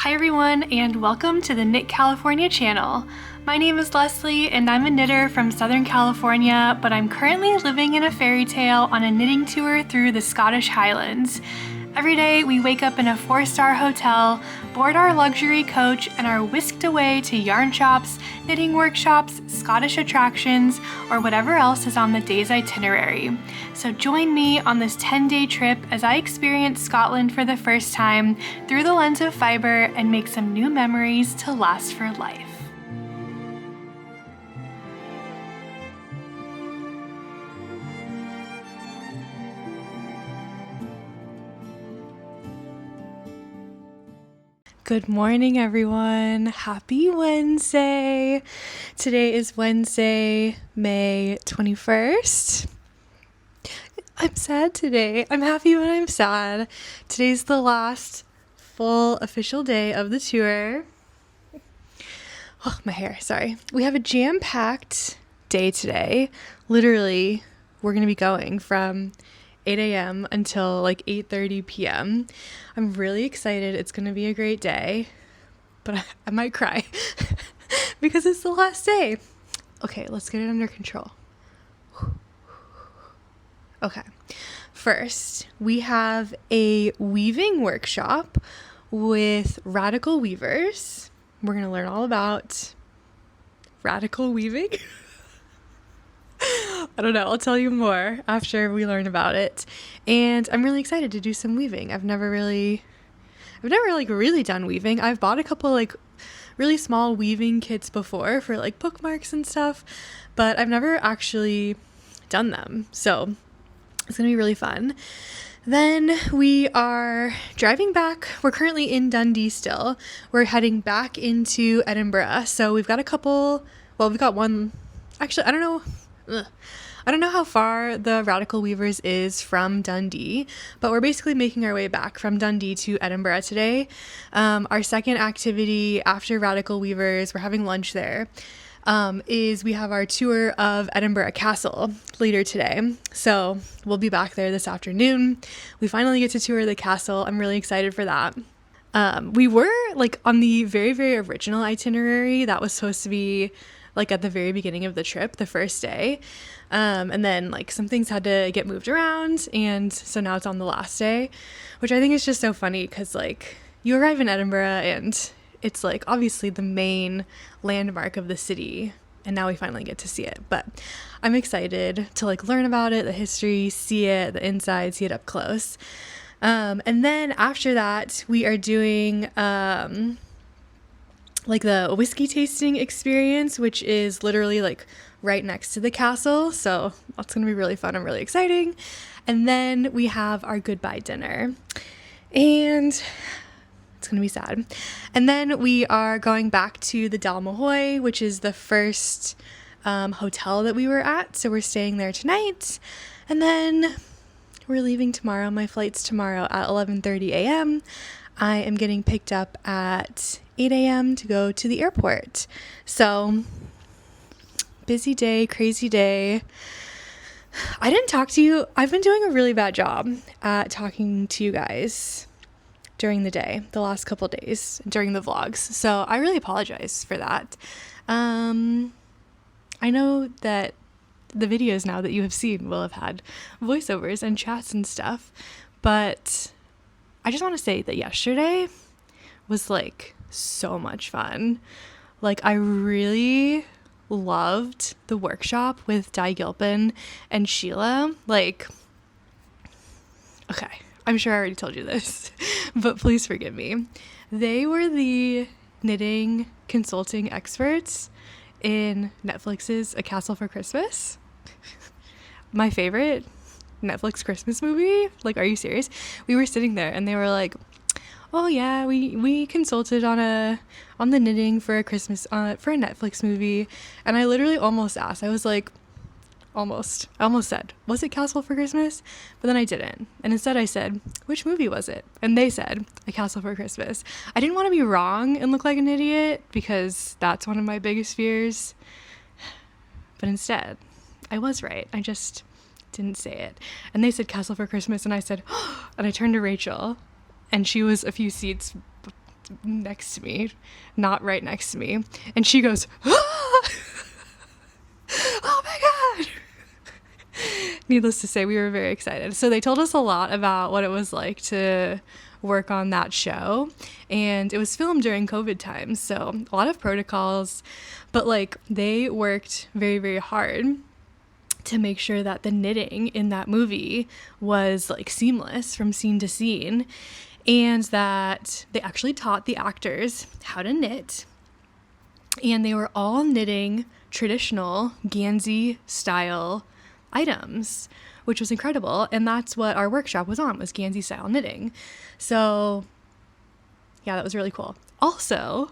Hi everyone, and welcome to the Knit California channel. My name is Leslie and I'm a knitter from Southern California, but I'm currently living in a fairy tale on a knitting tour through the Scottish Highlands. Every day we wake up in a 4-star hotel, board our luxury coach, and are whisked away to yarn shops, knitting workshops, Scottish attractions, or whatever else is on the day's itinerary. So join me on this 10-day trip as I experience Scotland for the first time through the lens of fiber and make some new memories to last for life. Good morning, everyone. Happy Wednesday. Today is Wednesday, May 21st. I'm sad today. I'm happy when I'm sad. Today's the last full official day of the tour. Oh, my hair, sorry. We have a jam-packed day today. Literally, we're going to be going from 8 a.m. until like 8:30 p.m. I'm really excited. It's going to be a great day, but I might cry because it's the last day. Okay, let's get it under control. Okay, first we have a weaving workshop with radical weavers. We're going to learn all about radical weaving. I don't know. I'll tell you more after we learn about it. And I'm really excited to do some weaving. I've never really done weaving. I've bought a couple like really small weaving kits before for like bookmarks and stuff, but I've never actually done them. So it's going to be really fun. Then we are driving back. We're currently in Dundee still. We're heading back into Edinburgh. So we've got we've got one. Actually, I don't know how far the Radical Weavers is from Dundee, but we're basically making our way back from Dundee to Edinburgh today. Our second activity after Radical Weavers, we're having lunch there, is we have our tour of Edinburgh Castle later today. So we'll be back there this afternoon. We finally get to tour the castle. I'm really excited for that. We were like on the very, very original itinerary that was supposed to be like at the very beginning of the trip, the first day. And then like some things had to get moved around. And so now it's on the last day, which I think is just so funny because like you arrive in Edinburgh and it's like obviously the main landmark of the city. And now we finally get to see it. But I'm excited to like learn about it, the history, see it, the inside, see it up close. And then after that, we are doing like the whiskey tasting experience, which is literally like right next to the castle. So that's going to be really fun and really exciting. And then we have our goodbye dinner and it's going to be sad. And then we are going back to the Dalmahoy, which is the first hotel that we were at. So we're staying there tonight. And then we're leaving tomorrow. My flight's tomorrow at 11:30 a.m. I am getting picked up at 8 a.m. to go to the airport. So busy day, crazy day. I didn't talk to you. I've been doing a really bad job at talking to you guys during the day, the last couple days during the vlogs. So I really apologize for that. I know that the videos now that you have seen will have had voiceovers and chats and stuff, but I just want to say that yesterday was like so much fun. Like I really loved the workshop with Di Gilpin and Sheila. Like, okay, I'm sure I already told you this, but please forgive me. They were the knitting consulting experts in Netflix's A Castle for Christmas. My favorite Netflix Christmas movie. Like, are you serious? We were sitting there and they were like, oh yeah, we consulted on the knitting for a Christmas for a Netflix movie. And I literally almost asked. I was like, I almost said, was it Castle for Christmas? But then I didn't. And instead I said, which movie was it? And they said, A Castle for Christmas. I didn't want to be wrong and look like an idiot because that's one of my biggest fears. But instead, I was right. I just didn't say it. And they said Castle for Christmas and I said, oh, and I turned to Rachel and she was a few seats next to me, not right next to me. And she goes, ah! Oh my God. Needless to say, we were very excited. So they told us a lot about what it was like to work on that show. And it was filmed during COVID times, so a lot of protocols. But like, they worked very, very hard to make sure that the knitting in that movie was like seamless from scene to scene. And that they actually taught the actors how to knit. And they were all knitting traditional Gansey style items, which was incredible. And that's what our workshop was on, was Gansey style knitting. So yeah, that was really cool. Also,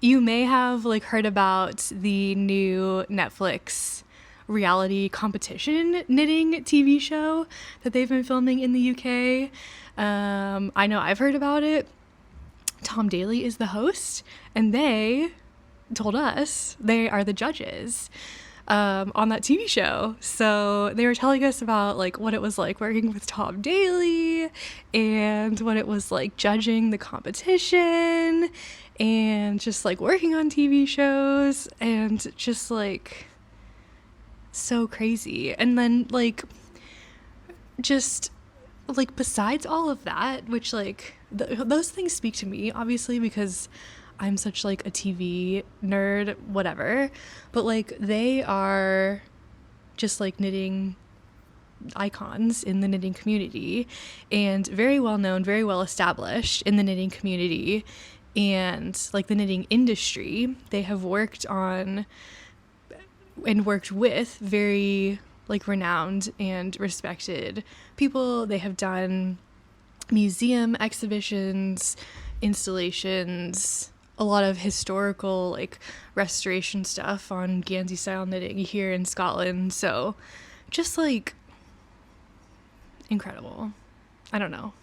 you may have like heard about the new Netflix reality competition knitting TV show that they've been filming in the UK. I know I've heard about it. Tom Daley is the host, and they told us they are the judges on that TV show. So they were telling us about like what it was like working with Tom Daley and what it was like judging the competition and just like working on TV shows, and just like so crazy. And then like just like besides all of that, which like those things speak to me obviously because I'm such like a TV nerd, whatever, but like they are just like knitting icons in the knitting community, and very well known, very well established in the knitting community and like the knitting industry. They have worked on and worked with very like renowned and respected people. They have done museum exhibitions, installations, a lot of historical like restoration stuff on Gansey style knitting here in Scotland. So just like incredible. I don't know.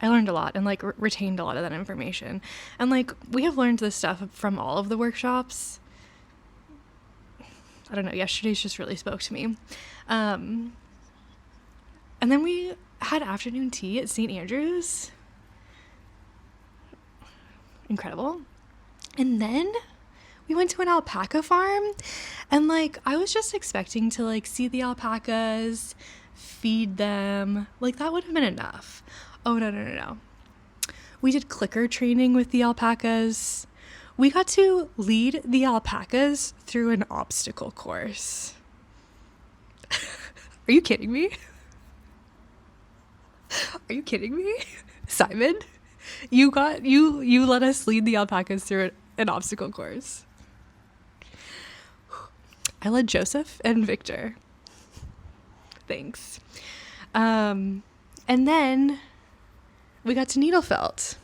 I learned a lot and like retained a lot of that information. And like we have learned this stuff from all of the workshops. I don't know, yesterday's just really spoke to me. And then we had afternoon tea at St. Andrews. Incredible. And then we went to an alpaca farm, and like I was just expecting to like see the alpacas, feed them, like that would have been enough. Oh no. We did clicker training with the alpacas. We got to lead the alpacas through an obstacle course. Are you kidding me? Are you kidding me? Simon, you let us lead the alpacas through an obstacle course. I led Joseph and Victor. Thanks. And then we got to needle felt.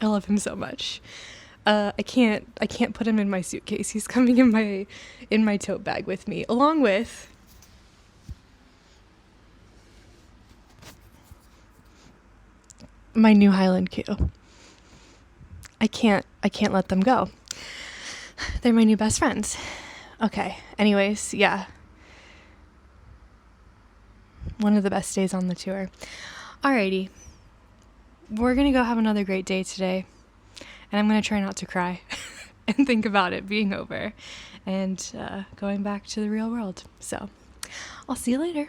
I love him so much. I can't put him in my suitcase. He's coming in my tote bag with me, along with my new Highland Q. I can't let them go. They're my new best friends. Okay. Anyways, yeah. One of the best days on the tour. Alrighty. We're going to go have another great day today. And I'm going to try not to cry and think about it being over and going back to the real world. So I'll see you later.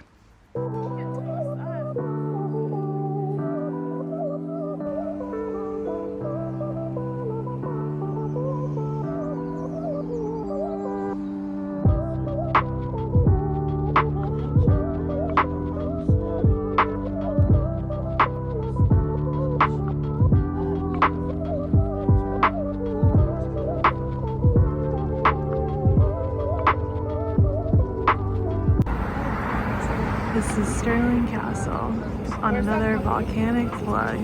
This is Stirling Castle on another volcanic plug.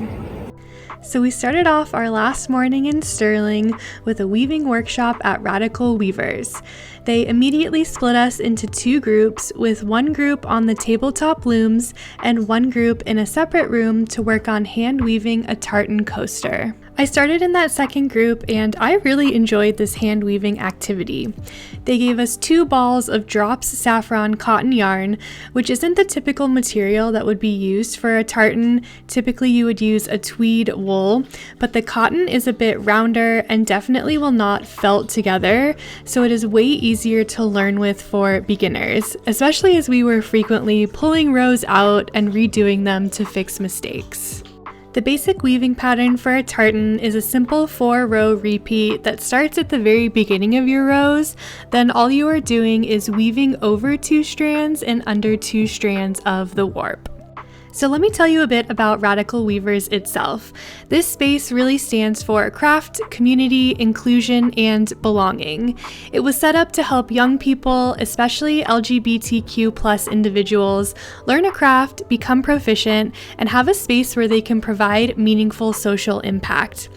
So we started off our last morning in Stirling with a weaving workshop at Radical Weavers. They immediately split us into two groups, with one group on the tabletop looms and one group in a separate room to work on hand weaving a tartan coaster. I started in that second group and I really enjoyed this hand weaving activity. They gave us 2 balls of drops saffron cotton yarn, which isn't the typical material that would be used for a tartan. Typically you would use a tweed wool, but the cotton is a bit rounder and definitely will not felt together, so it is way easier to learn with for beginners, especially as we were frequently pulling rows out and redoing them to fix mistakes. The basic weaving pattern for a tartan is a simple 4-row repeat that starts at the very beginning of your rows. Then all you are doing is weaving over 2 strands and under 2 strands of the warp. So let me tell you a bit about Radical Weavers itself. This space really stands for craft, community, inclusion, and belonging. It was set up to help young people, especially LGBTQ+ individuals, learn a craft, become proficient, and have a space where they can provide meaningful social impact.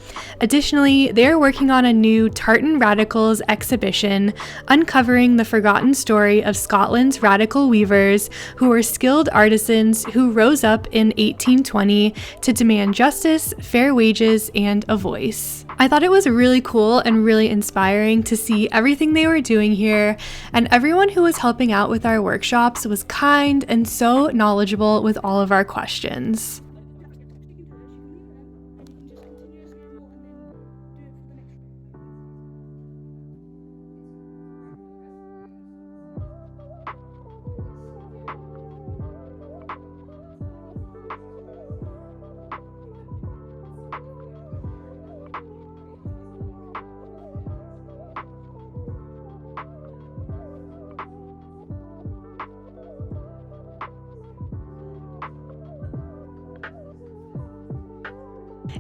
Additionally, they are working on a new Tartan Radicals exhibition, uncovering the forgotten story of Scotland's radical weavers, who were skilled artisans who rose up in 1820 to demand justice, fair wages, and a voice. I thought it was really cool and really inspiring to see everything they were doing here, and everyone who was helping out with our workshops was kind and so knowledgeable with all of our questions.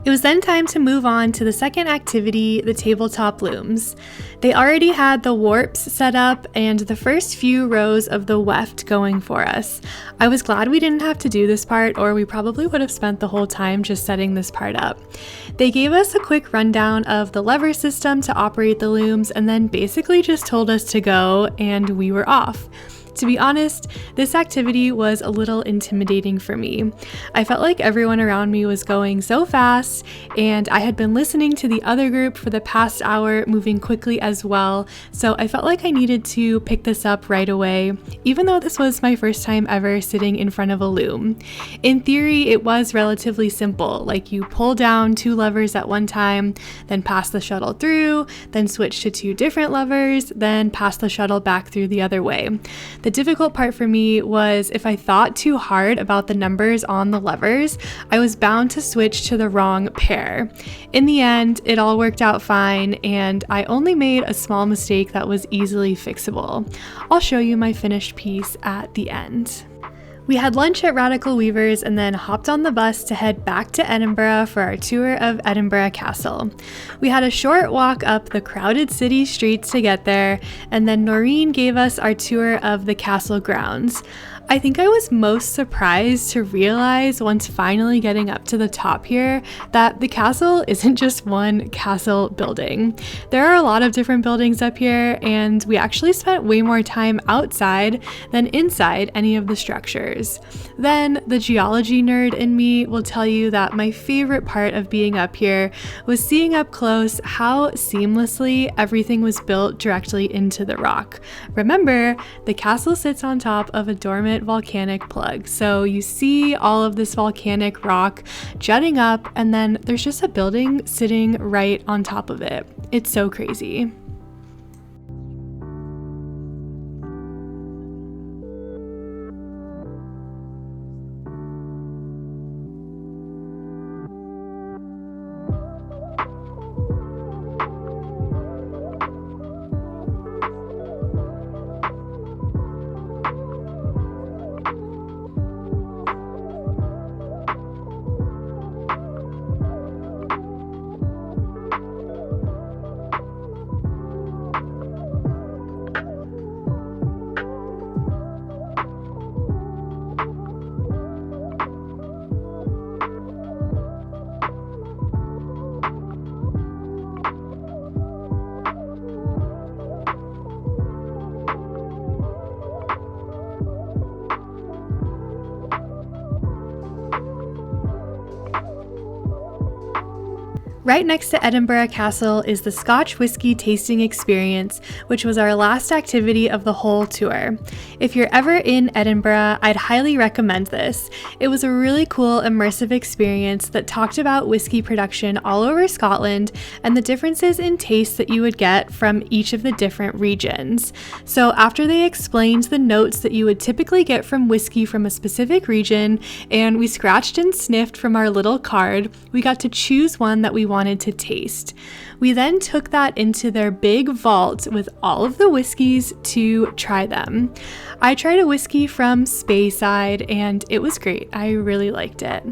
It was then time to move on to the second activity, the tabletop looms. They already had the warps set up and the first few rows of the weft going for us. I was glad we didn't have to do this part, or we probably would have spent the whole time just setting this part up. They gave us a quick rundown of the lever system to operate the looms and then basically just told us to go, and we were off. To be honest, this activity was a little intimidating for me. I felt like everyone around me was going so fast, and I had been listening to the other group for the past hour, moving quickly as well, so I felt like I needed to pick this up right away, even though this was my first time ever sitting in front of a loom. In theory, it was relatively simple, like you pull down 2 levers at one time, then pass the shuttle through, then switch to 2 different levers, then pass the shuttle back through the other way. The difficult part for me was if I thought too hard about the numbers on the levers, I was bound to switch to the wrong pair. In the end, it all worked out fine, and I only made a small mistake that was easily fixable. I'll show you my finished piece at the end. We had lunch at Radical Weavers and then hopped on the bus to head back to Edinburgh for our tour of Edinburgh Castle. We had a short walk up the crowded city streets to get there, and then Noreen gave us our tour of the castle grounds. I think I was most surprised to realize once finally getting up to the top here that the castle isn't just one castle building. There are a lot of different buildings up here, and we actually spent way more time outside than inside any of the structures. Then the geology nerd in me will tell you that my favorite part of being up here was seeing up close how seamlessly everything was built directly into the rock. Remember, the castle sits on top of a dormant volcanic plug, so you see all of this volcanic rock jutting up, and then there's just a building sitting right on top of it. It's so crazy. Right next to Edinburgh Castle is the Scotch Whisky tasting experience, which was our last activity of the whole tour. If you're ever in Edinburgh, I'd highly recommend this. It was a really cool immersive experience that talked about whisky production all over Scotland and the differences in taste that you would get from each of the different regions. So after they explained the notes that you would typically get from whisky from a specific region, and we scratched and sniffed from our little card, we got to choose one that we wanted to taste. We then took that into their big vault with all of the whiskeys to try them. I tried a whiskey from Speyside and it was great. I really liked it.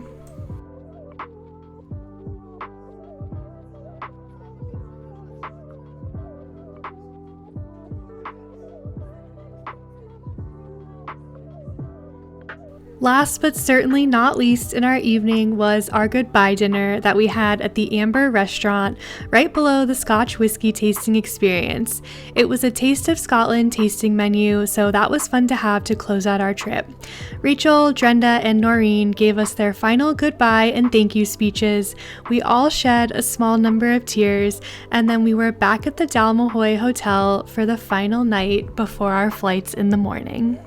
Last but certainly not least in our evening was our goodbye dinner that we had at the Amber restaurant right below the Scotch whisky tasting experience. It was a Taste of Scotland tasting menu, so that was fun to have to close out our trip. Rachel, Drenda, and Noreen gave us their final goodbye and thank you speeches. We all shed a small number of tears, and then we were back at the Dalmahoy Hotel for the final night before our flights in the morning.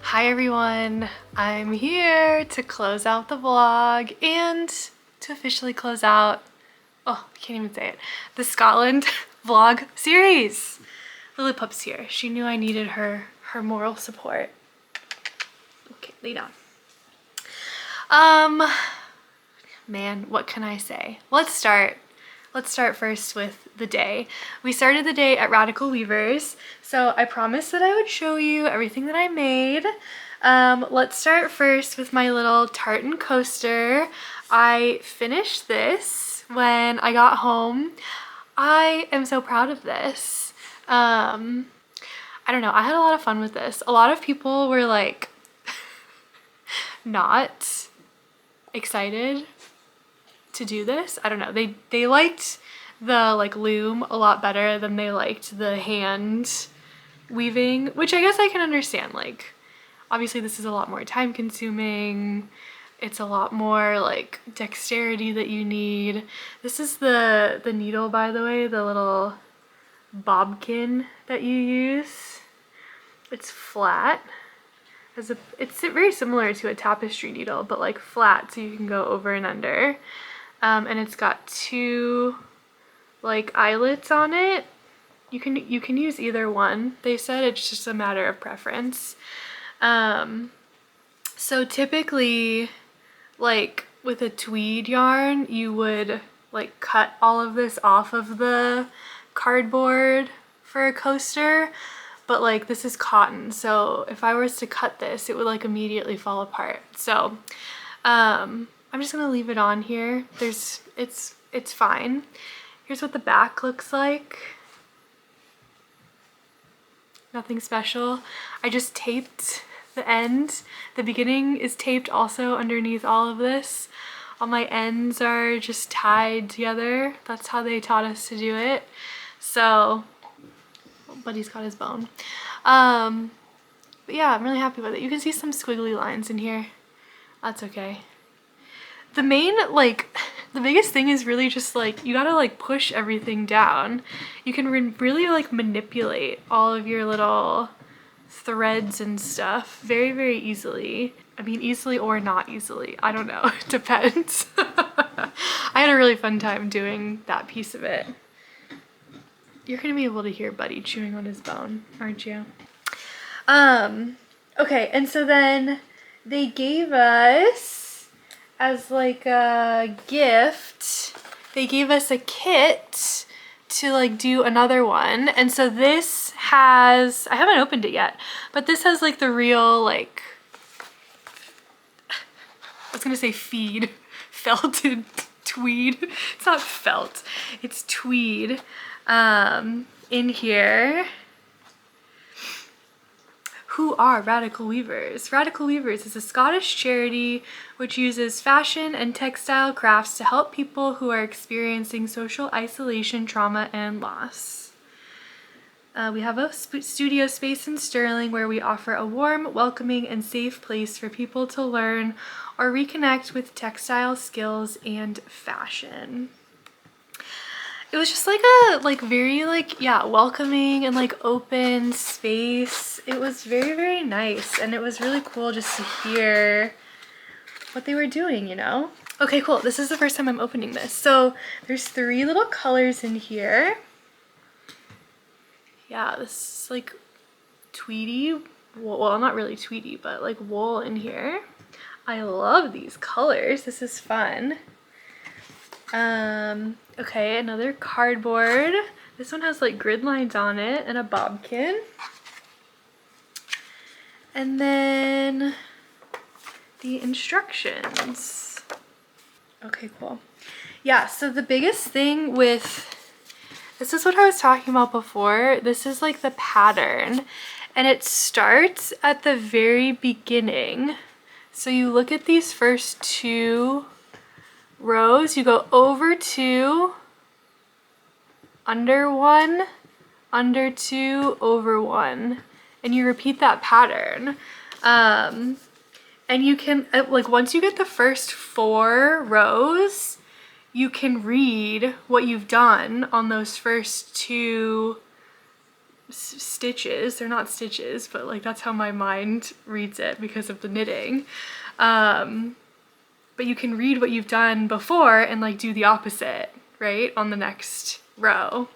Hi everyone, I'm here to close out the vlog and to officially close out, oh, I can't even say it, the Scotland vlog series. Lillipup's here. She knew I needed her moral support. Okay, lay down. Man, what can I say? Let's start first with the day. We started the day at Radical Weavers, so I promised that I would show you everything that I made. Let's start first with my little tartan coaster. I finished this when I got home. I am so proud of this. I don't know, I had a lot of fun with this. A lot of people were like not excited to do this. I don't know, they liked the like loom a lot better than they liked the hand weaving, which I guess I can understand. Like obviously this is a lot more time consuming, it's a lot more like dexterity that you need. This is the needle, by the way, the little bobkin that you use. It's flat. It's very similar to a tapestry needle, but like flat, so you can go over and under. And it's got two like eyelets on it. You can use either one. They said it's just a matter of preference. So typically, like with a tweed yarn, you would like cut all of this off of the cardboard for a coaster, but like this is cotton, so if I was to cut this, it would like immediately fall apart. So I'm just gonna leave it on here. It's fine. Here's what the back looks like. Nothing special. I just taped the end. The beginning is taped also underneath all of this. All my ends are just tied together. That's how they taught us to do it. So, Buddy's got his bone. But yeah, I'm really happy with it. You can see some squiggly lines in here. That's okay. The main, like, the biggest thing is really just like, you gotta like push everything down. You can really like manipulate all of your little threads and stuff very, very easily. I mean, easily or not easily. I don't know, it depends. I had a really fun time doing that piece of it. You're gonna be able to hear Buddy chewing on his bone, aren't you? Okay, and so then they gave us, as like a gift, they gave us a kit to like do another one. And so this has, I haven't opened it yet, but this has like the real like, I was gonna say feed, felted tweed. It's not felt, it's tweed in here. Who are Radical Weavers? Radical Weavers is a Scottish charity which uses fashion and textile crafts to help people who are experiencing social isolation, trauma, and loss. We have a studio space in Stirling where we offer a warm, welcoming, and safe place for people to learn or reconnect with textile skills and fashion. It was just like a very welcoming and open space. It was very, very nice, and it was really cool just to hear what they were doing, you know? Okay, cool. This is the first time I'm opening this. So there's 3 little colors in here. Yeah, this is like tweedy, well, not really tweedy, but like wool in here. I love these colors. This is fun. Okay, another cardboard. This one has like grid lines on it and a bobkin. And then the instructions. Okay, cool. Yeah, so the biggest thing with this is what I was talking about before. This is like the pattern, and it starts at the very beginning. So you look at these first 2 rows, you go over 2, under 1, under 2, over 1, and you repeat that pattern. And you can, once you get the first 4 rows, you can read what you've done on those first 2 stitches. They're not stitches, but like that's how my mind reads it because of the knitting. But you can read what you've done before and like do the opposite, right, on the next row.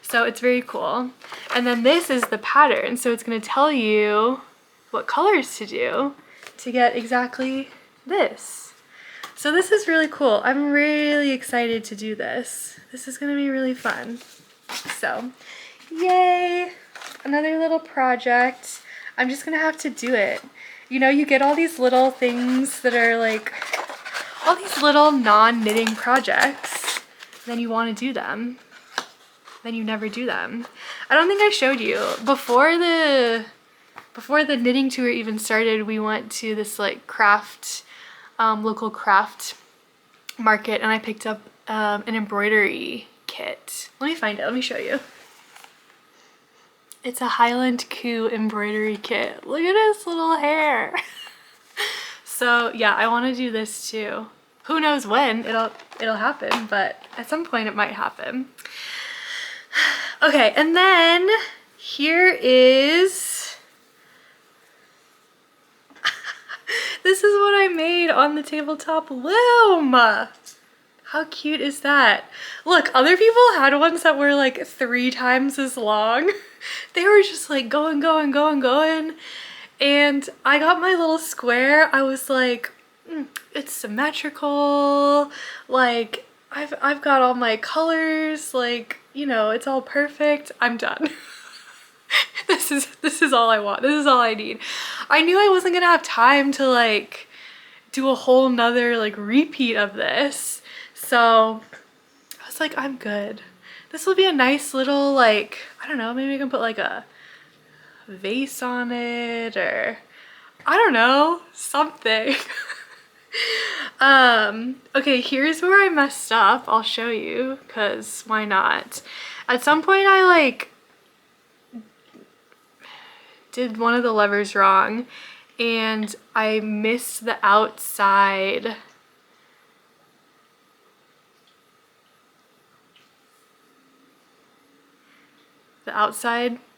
So it's very cool. And then this is the pattern. So it's going to tell you what colors to do to get exactly this. So this is really cool. I'm really excited to do this. This is gonna be really fun. So, yay! Another little project. I'm just gonna have to do it. You know, you get all these little things that are like, all these little non-knitting projects, then you wanna do them. Then you never do them. I don't think I showed you. Before the knitting tour even started, we went to this like local craft market, and I picked up an embroidery kit. Let me find it. Let me show you. It's a Highland Coo embroidery kit. Look at his little hair. So yeah, I want to do this too. Who knows when it'll happen, but at some point it might happen. Okay, and then here is this is what I made on the tabletop loom. How cute is that? Look, other people had ones that were like 3 times as long. They were just like going. And I got my little square. I was like, it's symmetrical. Like, I've got all my colors. Like, you know, it's all perfect. I'm done. This is all I want. This is all I need. I knew I wasn't gonna have time to like do a whole nother like repeat of this. So I was like, I'm good. This will be a nice little like, I don't know, maybe I can put like a vase on it, or I don't know, something. Okay, here's where I messed up. I'll show you, because why not? At some point I like did one of the levers wrong, and I missed the outside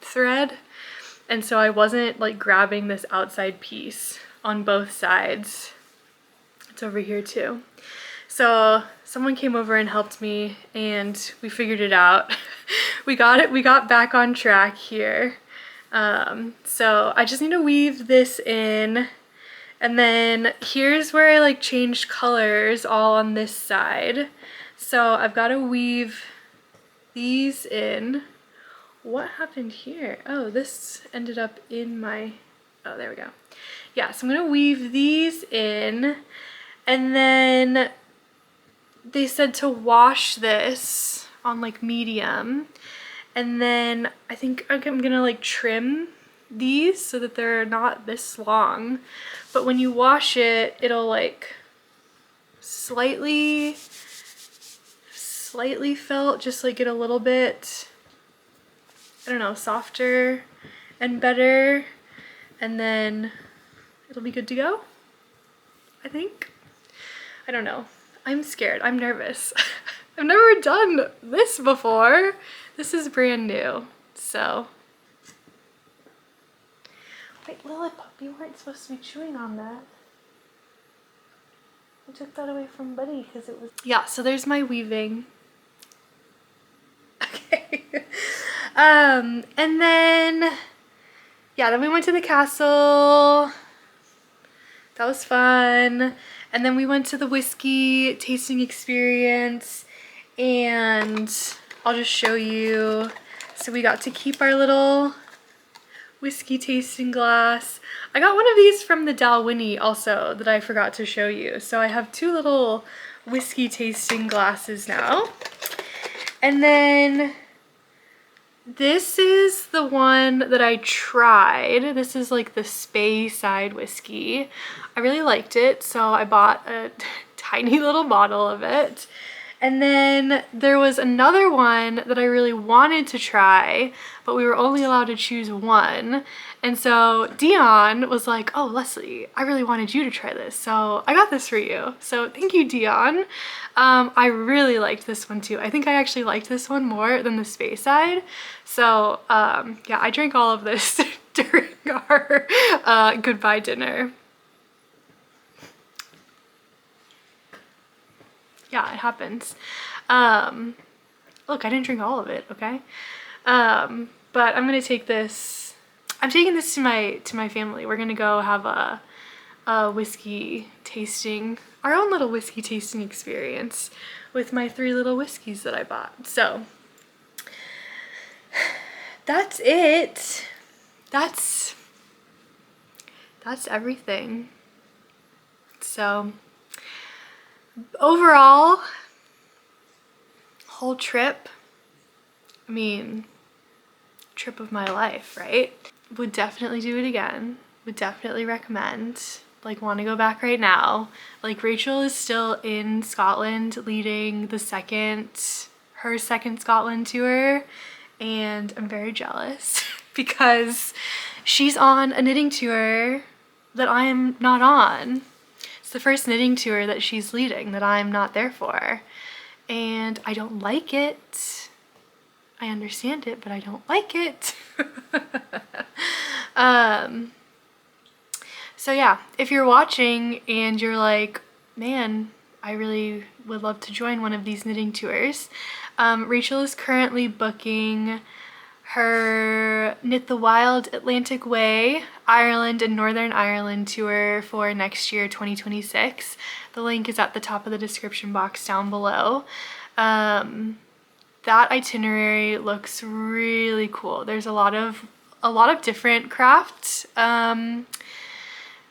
thread, and so I wasn't like grabbing this outside piece on both sides. It's over here too. So someone came over and helped me, and we figured it out. We got back on track here. So I just need to weave this in, and then here's where I like changed colors all on this side. So I've got to weave these in. What happened here? Oh, this ended up in my, oh, there we go. Yeah, so I'm gonna weave these in, and then they said to wash this on like medium. And then I think I'm gonna like trim these so that they're not this long. But when you wash it, it'll like slightly felt, just like get a little bit I don't know, softer and better, and then it'll be good to go, I think. I don't know. I'm scared. I'm nervous. I've never done this before. This is brand new, so. Wait, Lilith, you weren't supposed to be chewing on that. I took that away from Buddy because it was... Yeah, so there's my weaving. Okay. And then, yeah, then we went to the castle. That was fun. And then we went to the whiskey tasting experience, and I'll just show you. So we got to keep our little whiskey tasting glass. I got one of these from the Dalwhinnie also that I forgot to show you. So I have 2 little whiskey tasting glasses now. And then this is the one that I tried. This is like the Speyside whiskey. I really liked it, so I bought a tiny little bottle of it. And then there was another one that I really wanted to try, but we were only allowed to choose one. And so Dion was like, oh, Leslie, I really wanted you to try this, so I got this for you. So thank you, Dion. I really liked this one too. I think I actually liked this one more than the Speyside. So yeah, I drank all of this during our goodbye dinner. Yeah, it happens. Look, I didn't drink all of it, okay? But I'm gonna take this. I'm taking this to my family. We're gonna go have a whiskey tasting, our own little whiskey tasting experience with my 3 little whiskeys that I bought. So that's it. That's everything. So overall, whole trip, I mean, trip of my life, right? Would definitely do it again. Would definitely recommend. Like, want to go back right now. Like, Rachel is still in Scotland leading her second Scotland tour, and I'm very jealous because she's on a knitting tour that I am not on. It's the first knitting tour that she's leading that I'm not there for, and I don't like it. I understand it, but I don't like it. So yeah, if you're watching and you're like, man, I really would love to join one of these knitting tours, Rachel is currently booking her Knit the Wild Atlantic Way Ireland and Northern Ireland tour for next year, 2026. The link is at the top of the description box down below. That itinerary looks really cool. There's a lot of different craft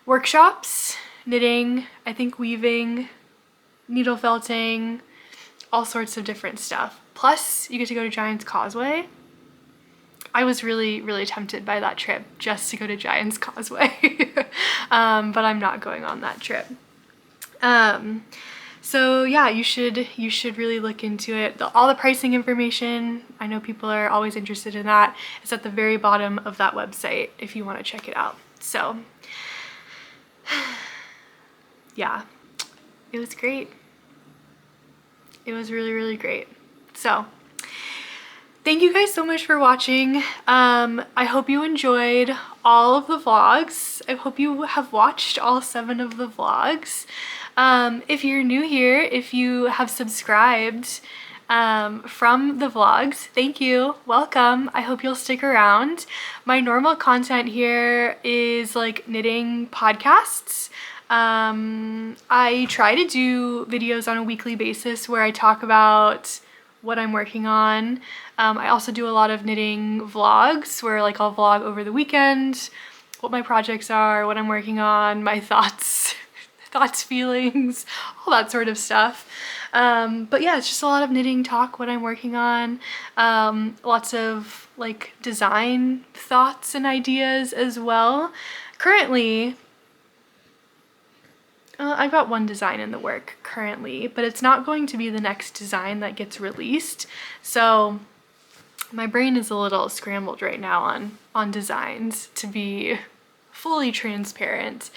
workshops, knitting, I think weaving, needle felting, all sorts of different stuff. Plus, you get to go to Giant's Causeway. I was really, really tempted by that trip just to go to Giant's Causeway, but I'm not going on that trip. So yeah, you should really look into it. All the pricing information, I know people are always interested in that, is at the very bottom of that website if you want to check it out. So yeah, it was great. It was really, really great. So thank you guys so much for watching. I hope you enjoyed all of the vlogs. I hope you have watched all 7 of the vlogs. If you're new here, if you have subscribed from the vlogs, thank you, welcome. I hope you'll stick around. My normal content here is like knitting podcasts. I try to do videos on a weekly basis where I talk about what I'm working on. I also do a lot of knitting vlogs where like I'll vlog over the weekend, what my projects are, what I'm working on, my thoughts, feelings, all that sort of stuff. But yeah, it's just a lot of knitting talk, what I'm working on, lots of like design thoughts and ideas as well. Currently, I've got one design in the work currently, but it's not going to be the next design that gets released. So My brain is a little scrambled right now on designs, to be fully transparent.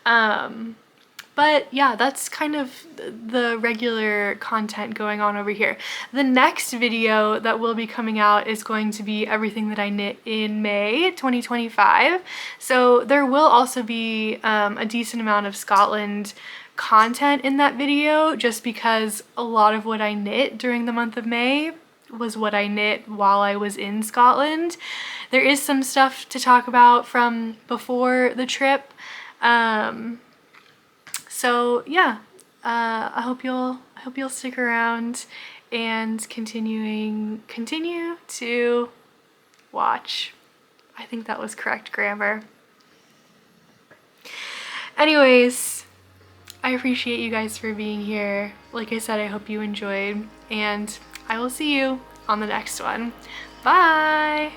But yeah, that's kind of the regular content going on over here. The next video that will be coming out is going to be everything that I knit in May 2025. So there will also be a decent amount of Scotland content in that video, just because a lot of what I knit during the month of May was what I knit while I was in Scotland. There is some stuff to talk about from before the trip. So yeah, I hope you'll stick around and continue to watch. I think that was correct grammar. Anyways, I appreciate you guys for being here. Like I said, I hope you enjoyed, and I will see you on the next one. Bye!